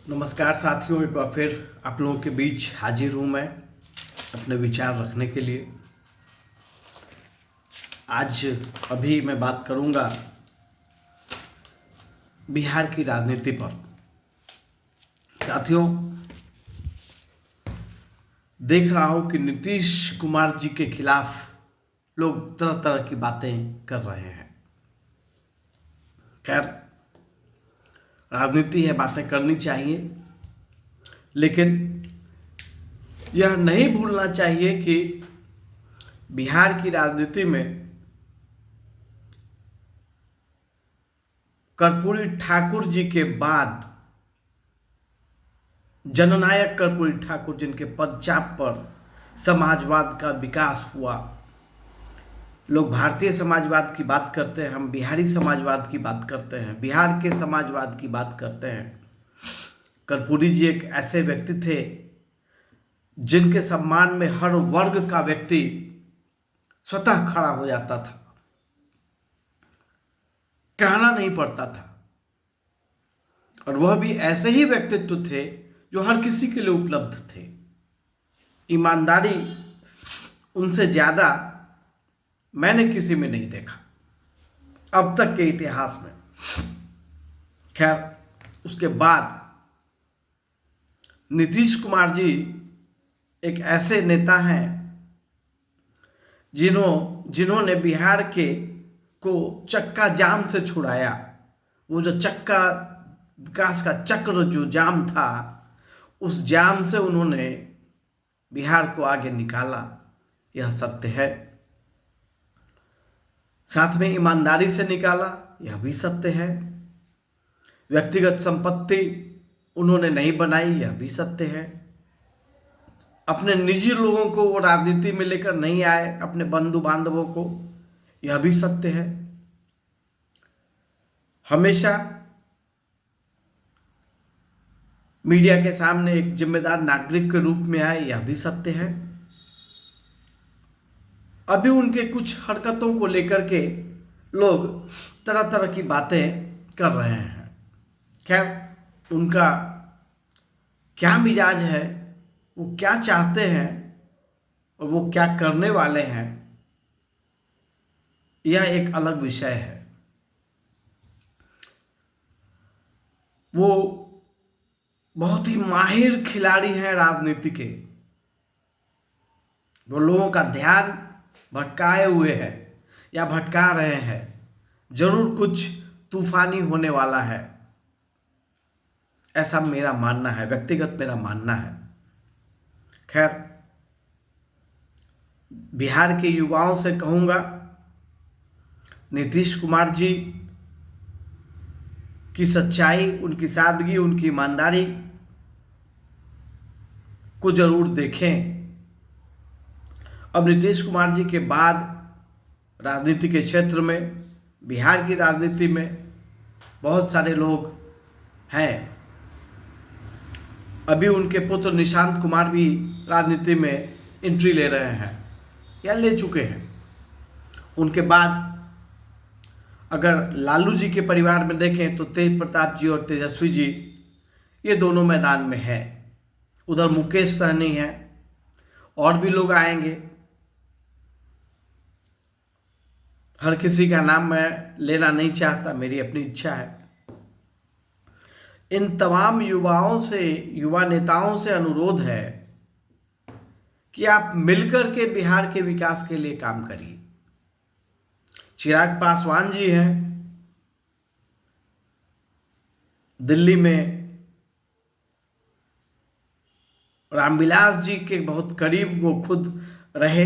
नमस्कार साथियों, एक बार फिर आप लोगों के बीच हाजिर हूँ मैं अपने विचार रखने के लिए। आज अभी मैं बात करूँगा बिहार की राजनीति पर। साथियों, देख रहा हूँ कि नीतीश कुमार जी के खिलाफ लोग तरह तरह की बातें कर रहे हैं। खैर, राजनीति है, बातें करनी चाहिए, लेकिन यह नहीं भूलना चाहिए कि बिहार की राजनीति में कर्पूरी ठाकुर जी के बाद जननायक कर्पूरी ठाकुर जिनके पदचाप पर समाजवाद का विकास हुआ। लोग भारतीय समाजवाद की बात करते हैं, हम बिहारी समाजवाद की बात करते हैं, बिहार के समाजवाद की बात करते हैं। कर्पूरी जी एक ऐसे व्यक्ति थे जिनके सम्मान में हर वर्ग का व्यक्ति स्वतः खड़ा हो जाता था, कहना नहीं पड़ता था। और वह भी ऐसे ही व्यक्तित्व थे जो हर किसी के लिए उपलब्ध थे। ईमानदारी उनसे ज्यादा मैंने किसी में नहीं देखा अब तक के इतिहास में। खैर, उसके बाद नीतीश कुमार जी एक ऐसे नेता हैं जिन्होंने बिहार के को चक्का जाम से छुड़ाया। वो जो चक्का विकास का चक्र जो जाम था, उस जाम से उन्होंने बिहार को आगे निकाला, यह सत्य है। साथ में ईमानदारी से निकाला, यह भी सत्य है। व्यक्तिगत संपत्ति उन्होंने नहीं बनाई, यह भी सत्य है। अपने निजी लोगों को वो राजनीति में लेकर नहीं आए, अपने बंधु बांधवों को, यह भी सत्य है। हमेशा मीडिया के सामने एक जिम्मेदार नागरिक के रूप में आए, यह भी सत्य है। अभी उनके कुछ हरकतों को लेकर के लोग तरह तरह की बातें कर रहे हैं। खैर, उनका क्या मिजाज है, वो क्या चाहते हैं और वो क्या करने वाले हैं, यह एक अलग विषय है। वो बहुत ही माहिर खिलाड़ी हैं राजनीति के। वो लोगों का ध्यान भटकाए हुए हैं या भटका रहे हैं। जरूर कुछ तूफानी होने वाला है, ऐसा मेरा मानना है, व्यक्तिगत मेरा मानना है। खैर, बिहार के युवाओं से कहूंगा, नीतीश कुमार जी की सच्चाई, उनकी सादगी, उनकी ईमानदारी को जरूर देखें। अब नीतीश कुमार जी के बाद राजनीति के क्षेत्र में, बिहार की राजनीति में बहुत सारे लोग हैं। अभी उनके पुत्र निशांत कुमार भी राजनीति में एंट्री ले रहे हैं या ले चुके हैं। उनके बाद अगर लालू जी के परिवार में देखें तो तेज प्रताप जी और तेजस्वी जी, ये दोनों मैदान में हैं। उधर मुकेश सहनी हैं, और भी लोग आएंगे। हर किसी का नाम मैं लेना नहीं चाहता, मेरी अपनी इच्छा है। इन तमाम युवा नेताओं से अनुरोध है कि आप मिलकर के बिहार के विकास के लिए काम करिए। चिराग पासवान जी हैं दिल्ली में, रामविलास जी के बहुत करीब वो खुद रहे,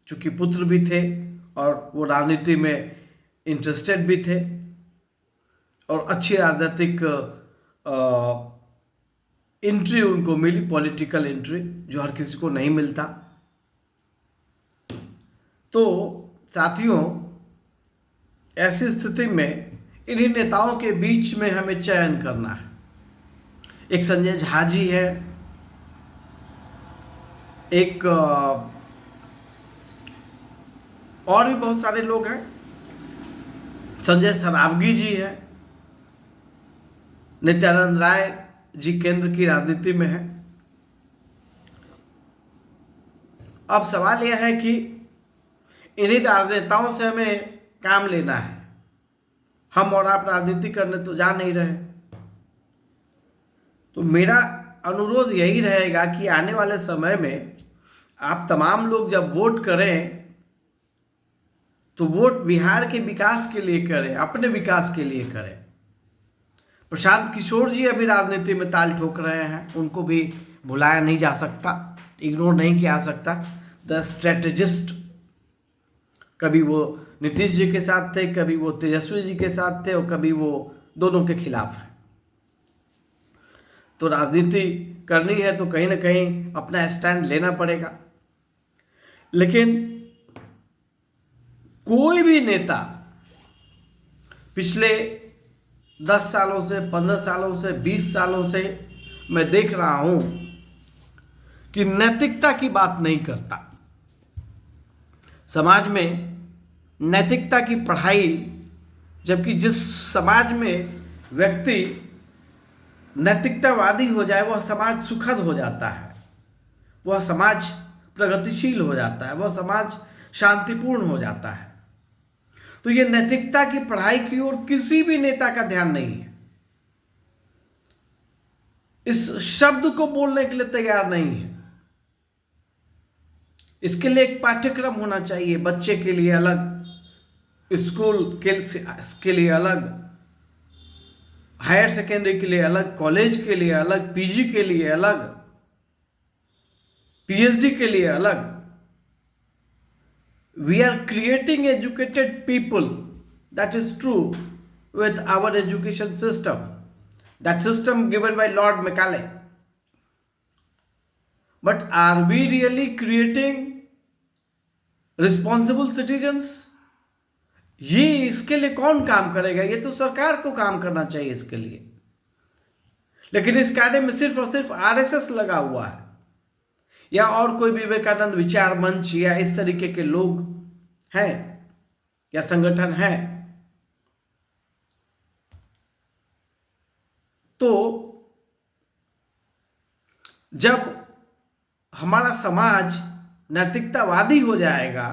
चूंकि पुत्र भी थे और वो राजनीति में इंटरेस्टेड भी थे, और अच्छी राजनीतिक एंट्री उनको मिली, पॉलिटिकल एंट्री, जो हर किसी को नहीं मिलता। तो साथियों, ऐसी स्थिति में इन्हीं नेताओं के बीच में हमें चयन करना है। एक संजय झा जी है, एक और भी बहुत सारे लोग हैं, संजय सरावगी जी हैं, नित्यानंद राय जी केंद्र की राजनीति में है। अब सवाल यह है कि इन्हीं राजनेताओं से हमें काम लेना है। हम और आप राजनीति करने तो जा नहीं रहे। तो मेरा अनुरोध यही रहेगा कि आने वाले समय में आप तमाम लोग जब वोट करें तो वोट बिहार के विकास के लिए करें, अपने विकास के लिए करें। प्रशांत किशोर जी अभी राजनीति में ताल ठोक रहे हैं, उनको भी भुलाया नहीं जा सकता, इग्नोर नहीं किया जा सकता। द स्ट्रेटेजिस्ट, कभी वो नीतीश जी के साथ थे, कभी वो तेजस्वी जी के साथ थे और कभी वो दोनों के खिलाफ हैं। तो राजनीति करनी है तो कहीं ना कहीं अपना स्टैंड लेना पड़ेगा। लेकिन कोई भी नेता पिछले 10 सालों से, 15 सालों से, 20 सालों से मैं देख रहा हूं कि नैतिकता की बात नहीं करता। समाज में नैतिकता की पढ़ाई, जबकि जिस समाज में व्यक्ति नैतिकतावादी हो जाए वह समाज सुखद हो जाता है, वह समाज प्रगतिशील हो जाता है, वह समाज शांतिपूर्ण हो जाता है। तो ये नैतिकता की पढ़ाई की ओर किसी भी नेता का ध्यान नहीं है, इस शब्द को बोलने के लिए तैयार नहीं है। इसके लिए एक पाठ्यक्रम होना चाहिए, बच्चे के लिए अलग, स्कूल के लिए अलग, हायर सेकेंडरी के लिए अलग, कॉलेज के लिए अलग, पीजी के लिए अलग, पीएचडी के लिए अलग। We are creating educated people, that is true, with our education system, that system given by Lord Macaulay. But are we really creating responsible citizens? ये इसके लिए कौन काम करेगा? ये तो सरकार को काम करना चाहिए इसके लिए। लेकिन इस कार्य में सिर्फ और सिर्फ आरएसएस लगा हुआ है, या और कोई विवेकानंद विचार मंच या इस तरीके के लोग हैं या संगठन है। तो जब हमारा समाज नैतिकतावादी हो जाएगा,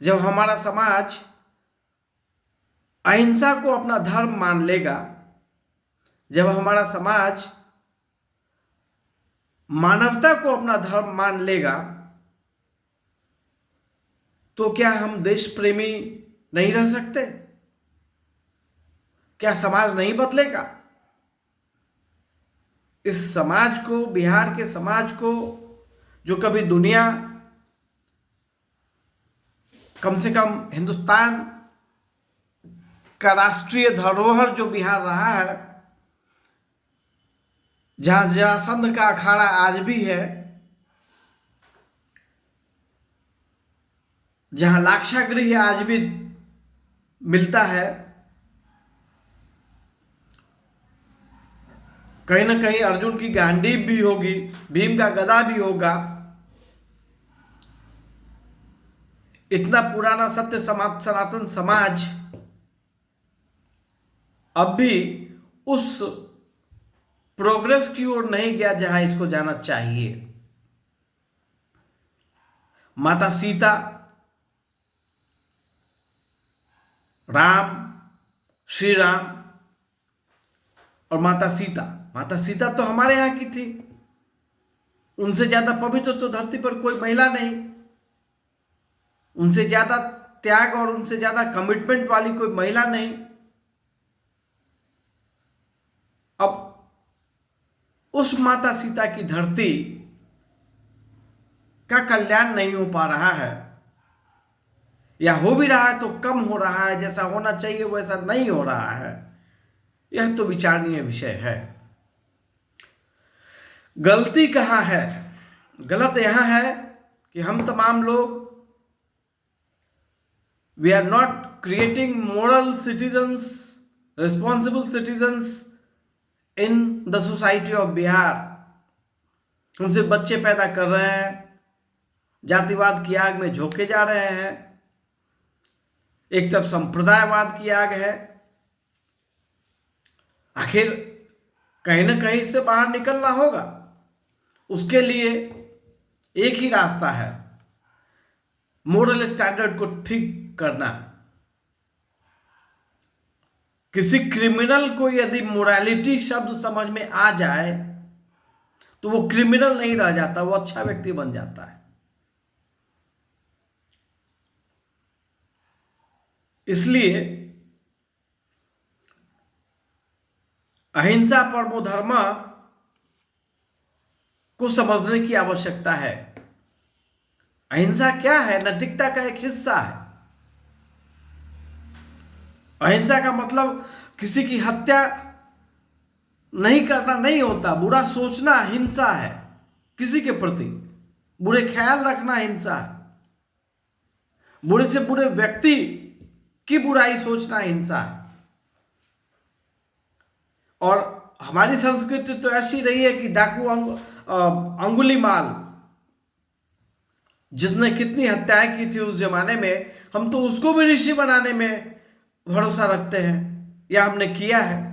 जब हमारा समाज अहिंसा को अपना धर्म मान लेगा, जब हमारा समाज मानवता को अपना धर्म मान लेगा, तो क्या हम देश प्रेमी नहीं रह सकते? क्या समाज नहीं बदलेगा? इस समाज को, बिहार के समाज को, जो कभी दुनिया, कम से कम हिंदुस्तान का राष्ट्रीय धरोहर जो बिहार रहा है, जहां जरासंध का अखाड़ा आज भी है, जहां लाक्षागृह आज भी मिलता है, कहीं ना कहीं अर्जुन की गांडीव भी होगी, भीम का गदा भी होगा। इतना पुराना सत्य सनातन समाज अब भी उस प्रोग्रेस की ओर नहीं गया जहां इसको जाना चाहिए। माता सीता, राम, श्री राम और माता सीता तो हमारे यहाँ की थी। उनसे ज्यादा पवित्र तो धरती पर कोई महिला नहीं, उनसे ज्यादा त्याग और उनसे ज्यादा कमिटमेंट वाली कोई महिला नहीं। अब उस माता सीता की धरती का कल्याण नहीं हो पा रहा है, या हो भी रहा है तो कम हो रहा है, जैसा होना चाहिए वैसा नहीं हो रहा है। यह तो विचारणीय विषय है। गलती कहां है? गलत यहां है कि हम तमाम लोग we are not creating moral citizens, responsible citizens in the society of Bihar. उनसे बच्चे पैदा कर रहे हैं, जातिवाद की आग में झोंके जा रहे हैं। एक तरफ संप्रदायवाद की आग है। आखिर कहीं ना कहीं से बाहर निकलना होगा। उसके लिए एक ही रास्ता है, मोरल स्टैंडर्ड को ठीक करना। किसी क्रिमिनल को यदि मोरालिटी शब्द समझ में आ जाए तो वो क्रिमिनल नहीं रह जाता, वो अच्छा व्यक्ति बन जाता है। इसलिए अहिंसा परमो धर्म को समझने की आवश्यकता है। अहिंसा क्या है? नैतिकता का एक हिस्सा है। अहिंसा का मतलब किसी की हत्या नहीं करना नहीं होता। बुरा सोचना हिंसा है, किसी के प्रति बुरे ख्याल रखना हिंसा है, बुरे से बुरे व्यक्ति की बुराई सोचना हिंसा है। और हमारी संस्कृति तो ऐसी रही है कि डाकू अंगुलीमाल जिसने कितनी हत्याएं की थी उस जमाने में, हम तो उसको भी ऋषि बनाने में भरोसा रखते हैं, या हमने किया है।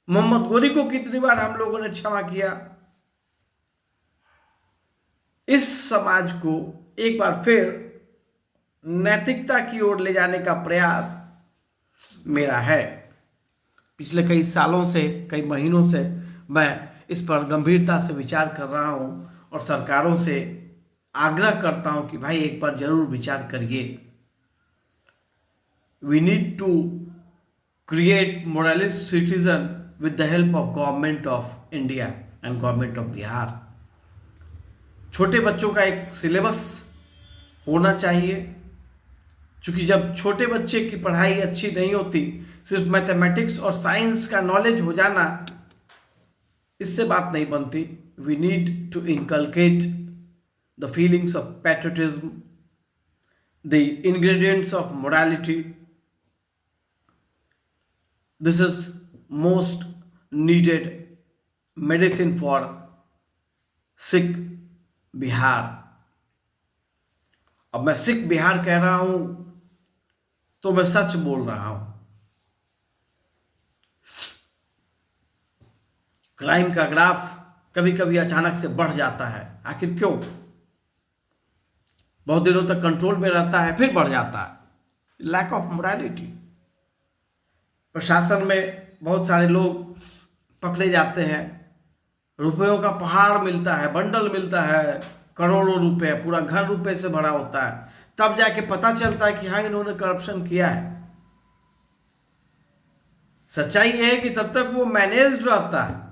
मोहम्मद गोरी को कितनी बार हम लोगों ने क्षमा किया। इस समाज को एक बार फिर नैतिकता की ओर ले जाने का प्रयास मेरा है। पिछले कई सालों से, कई महीनों से मैं इस पर गंभीरता से विचार कर रहा हूं और सरकारों से आग्रह करता हूं कि भाई एक बार जरूर विचार करिए। We need to create moralist citizen with the help of government of India and government of Bihar. छोटे बच्चों का एक सिलेबस होना चाहिए, क्योंकि जब छोटे बच्चे की पढ़ाई अच्छी नहीं होती, सिर्फ मैथमेटिक्स और साइंस का नॉलेज हो जाना, इससे बात नहीं बनती। We need to inculcate the feelings of patriotism, the ingredients of morality. This is most needed medicine for sick Bihar. अब मैं सिख बिहार कह रहा हूं तो मैं सच बोल रहा हूं। क्राइम का ग्राफ कभी कभी अचानक से बढ़ जाता है। आखिर क्यों? बहुत दिनों तक कंट्रोल में रहता है, फिर बढ़ जाता है। Lack of morality. प्रशासन में बहुत सारे लोग पकड़े जाते हैं, रुपयों का पहाड़ मिलता है, बंडल मिलता है, करोड़ों रुपए, पूरा घर रुपए से भरा होता है। तब जाके पता चलता है कि हाँ, इन्होंने करप्शन किया है। सच्चाई यह है कि तब तक वो मैनेज्ड रहता है।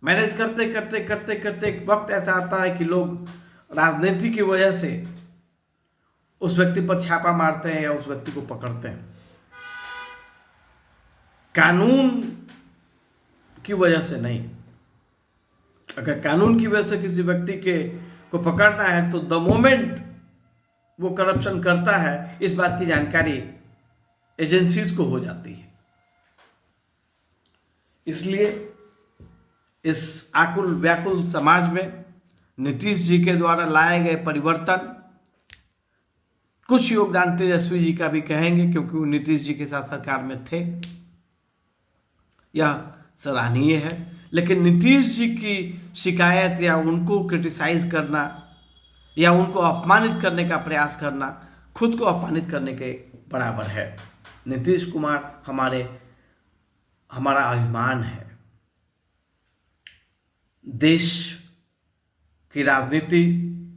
मैनेज करते करते करते करते एक वक्त ऐसा आता है कि लोग राजनीति की वजह से उस व्यक्ति पर छापा मारते हैं या उस व्यक्ति को पकड़ते हैं। कानून की वजह से नहीं। अगर कानून की वजह से किसी व्यक्ति को पकड़ना है तो द मोमेंट वो करप्शन करता है, इस बात की जानकारी एजेंसीज को हो जाती है। इसलिए इस आकुल व्याकुल समाज में नीतीश जी के द्वारा लाए गए परिवर्तन, कुछ योगदान तेजस्वी जी का भी कहेंगे क्योंकि वो नीतीश जी के साथ सरकार में थे, यह सराहनीय है। लेकिन नीतीश जी की शिकायत या उनको क्रिटिसाइज करना या उनको अपमानित करने का प्रयास करना खुद को अपमानित करने के बराबर है। नीतीश कुमार हमारा अभिमान है। देश की राजनीति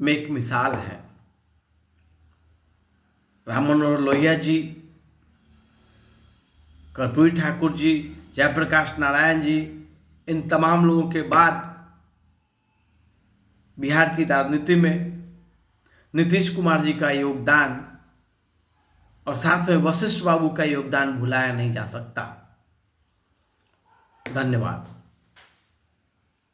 में एक मिसाल है। राम मनोहर लोहिया जी, कर्पूरी ठाकुर जी, जयप्रकाश नारायण जी, इन तमाम लोगों के बाद बिहार की राजनीति में नीतीश कुमार जी का योगदान और साथ में वशिष्ठ बाबू का योगदान भुलाया नहीं जा सकता। धन्यवाद।